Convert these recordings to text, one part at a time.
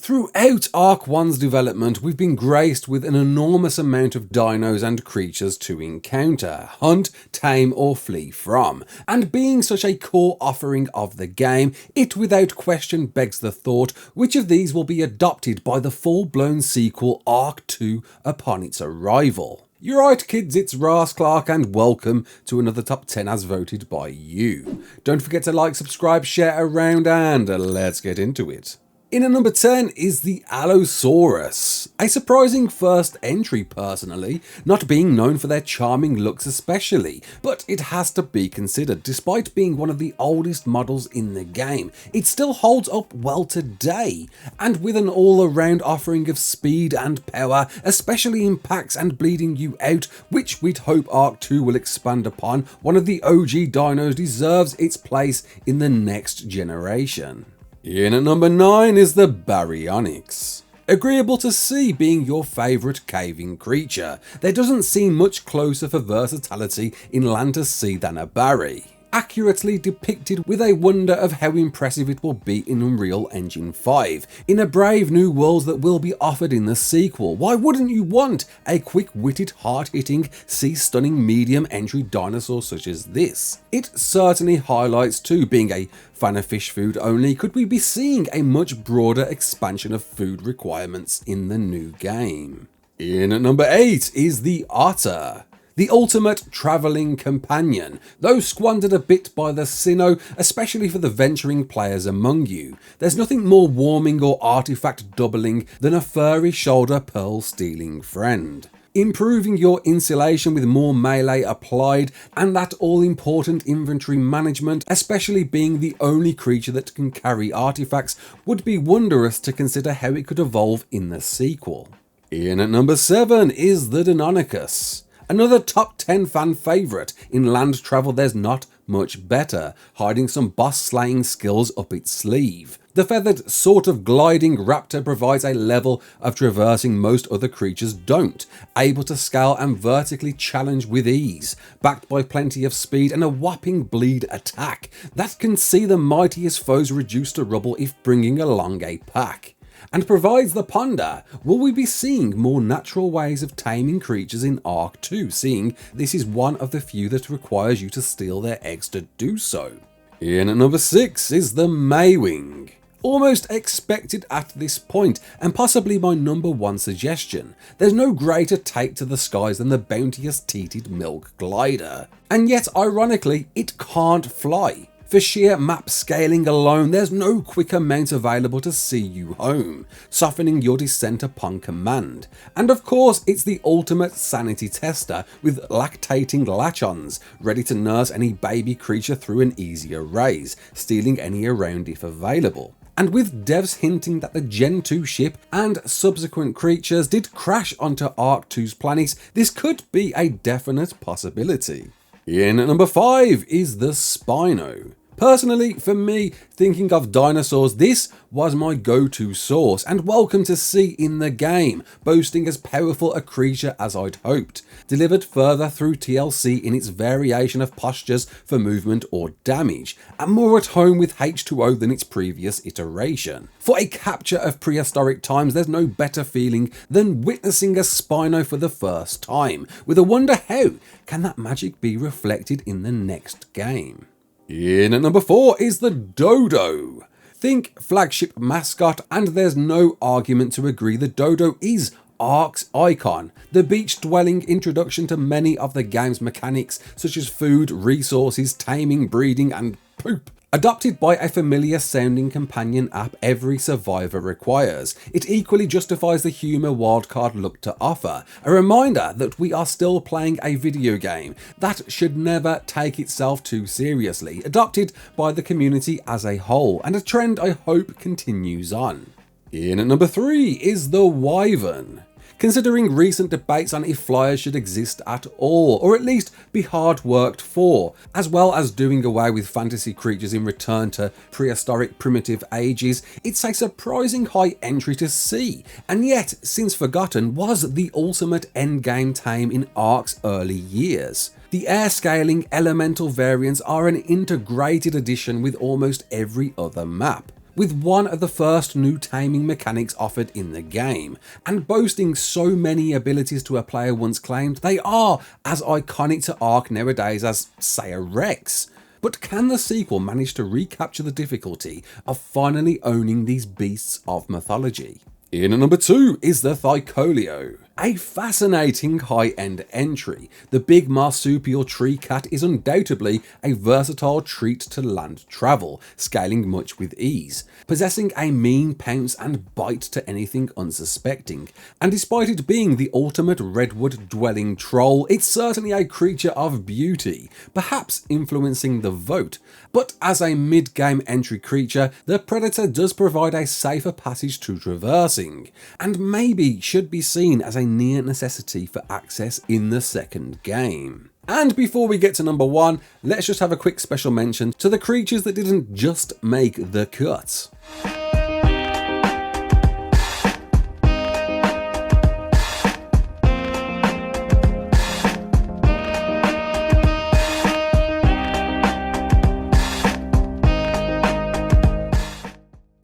Throughout ARK 1's development, we've been graced with an enormous amount of dinos and creatures to encounter, hunt, tame or flee from, and being such a core offering of the game, it without question begs the thought which of these will be adopted by the full-blown sequel ARK 2 upon its arrival. You're right kids, it's Raasclark and welcome to another top 10 as voted by you. Don't forget to like, subscribe, share around and let's get into it. In at number 10 is the Allosaurus, a surprising first entry personally, not being known for their charming looks especially, but it has to be considered despite being one of the oldest models in the game, it still holds up well today, and with an all-around offering of speed and power, especially in packs and bleeding you out, which we'd hope ARK 2 will expand upon, one of the OG dinos deserves its place in the next generation. In at number 9 is the Baryonyx. Agreeable to see being your favourite caving creature, there doesn't seem much closer for versatility in land to sea than a Bary. Accurately depicted with a wonder of how impressive it will be in Unreal Engine 5, in a brave new world that will be offered in the sequel. Why wouldn't you want a quick-witted, hard-hitting, sea-stunning medium entry dinosaur such as this? It certainly highlights too, being a fan of fish food only, could we be seeing a much broader expansion of food requirements in the new game. In at number 8 is the Otter. The ultimate travelling companion, though squandered a bit by the Spino, especially for the venturing players among you. There's nothing more warming or artifact doubling than a furry shoulder pearl stealing friend. Improving your insulation with more melee applied and that all important inventory management, especially being the only creature that can carry artifacts, would be wondrous to consider how it could evolve in the sequel. In at number 7 is the Danonicus. Another top 10 fan favourite. In land travel there's not much better, hiding some boss slaying skills up its sleeve. The feathered sort of gliding raptor provides a level of traversing most other creatures don't, able to scale and vertically challenge with ease, backed by plenty of speed and a whopping bleed attack that can see the mightiest foes reduced to rubble if bringing along a pack. And provides the ponder, will we be seeing more natural ways of taming creatures in ARK 2, seeing this is one of the few that requires you to steal their eggs to do so. In at number 6 is the Meiwing. Almost expected at this point, and possibly my number 1 suggestion. There's no greater take to the skies than the bounteous teated milk glider. And yet, ironically, it can't fly. For sheer map scaling alone, there's no quicker mount available to see you home, softening your descent upon command. And of course, it's the ultimate sanity tester with lactating latch-ons, ready to nurse any baby creature through an easier raise, stealing any around if available. And with devs hinting that the Gen 2 ship and subsequent creatures did crash onto ARK 2's planets, this could be a definite possibility. In at number 5 is the Spino. Personally, for me, thinking of dinosaurs, this was my go-to source, and welcome to see in the game, boasting as powerful a creature as I'd hoped, delivered further through TLC in its variation of postures for movement or damage, and more at home with H2O than its previous iteration. For a capture of prehistoric times, there's no better feeling than witnessing a Spino for the first time, with a wonder how can that magic be reflected in the next game. In at number 4 is the Dodo. Think flagship mascot, and there's no argument to agree the Dodo is ARK's icon, the beach-dwelling introduction to many of the game's mechanics such as food, resources, taming, breeding and poop. Adopted by a familiar sounding companion app every survivor requires, it equally justifies the humour wildcard look to offer, a reminder that we are still playing a video game that should never take itself too seriously, adopted by the community as a whole, and a trend I hope continues on. In at number 3 is the Wyvern. Considering recent debates on if flyers should exist at all, or at least be hard worked for, as well as doing away with fantasy creatures in return to prehistoric primitive ages, it's a surprising high entry to see, and yet, since forgotten, was the ultimate endgame tame in ARK's early years. The air scaling elemental variants are an integrated addition with almost every other map. with one of the first new taming mechanics offered in the game, and boasting so many abilities to a player once claimed they are as iconic to ARK nowadays as, say, a Rex. But can the sequel manage to recapture the difficulty of finally owning these beasts of mythology? In at number 2 is the Thickolio. A fascinating high-end entry, the big marsupial tree cat is undoubtedly a versatile treat to land travel, scaling much with ease, possessing a mean pounce and bite to anything unsuspecting, and despite it being the ultimate redwood-dwelling troll, it's certainly a creature of beauty, perhaps influencing the vote. But as a mid-game entry creature, the predator does provide a safer passage to traversing, and maybe should be seen as a near necessity for access in the second game. And before we get to number 1, let's just have a quick special mention to the creatures that didn't just make the cut.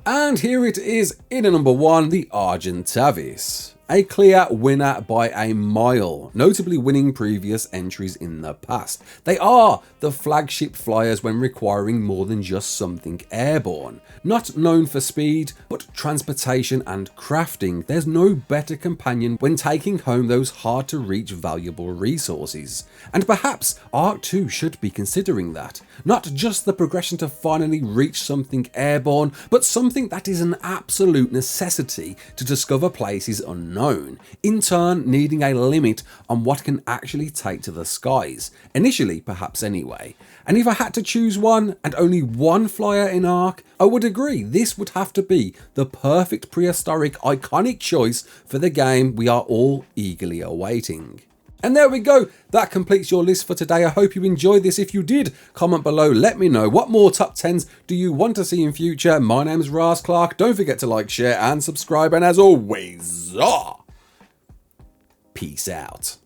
And here it is in at number 1, the Arjun Tavis. A clear winner by a mile, notably winning previous entries in the past. They are the flagship flyers when requiring more than just something airborne. Not known for speed, but transportation and crafting, there's no better companion when taking home those hard to reach valuable resources. And perhaps ARK 2 should be considering that. Not just the progression to finally reach something airborne, but something that is an absolute necessity to discover places unknown, in turn needing a limit on what can actually take to the skies, initially perhaps anyway. And if I had to choose one, and only one flyer in ARK, I would agree this would have to be the perfect prehistoric iconic choice for the game we are all eagerly awaiting. And there we go, that completes your list for today. I hope you enjoyed this. If you did, comment below, let me know what more top 10s do you want to see in future. My name's Raasclark, don't forget to like, share and subscribe, and as always, peace out.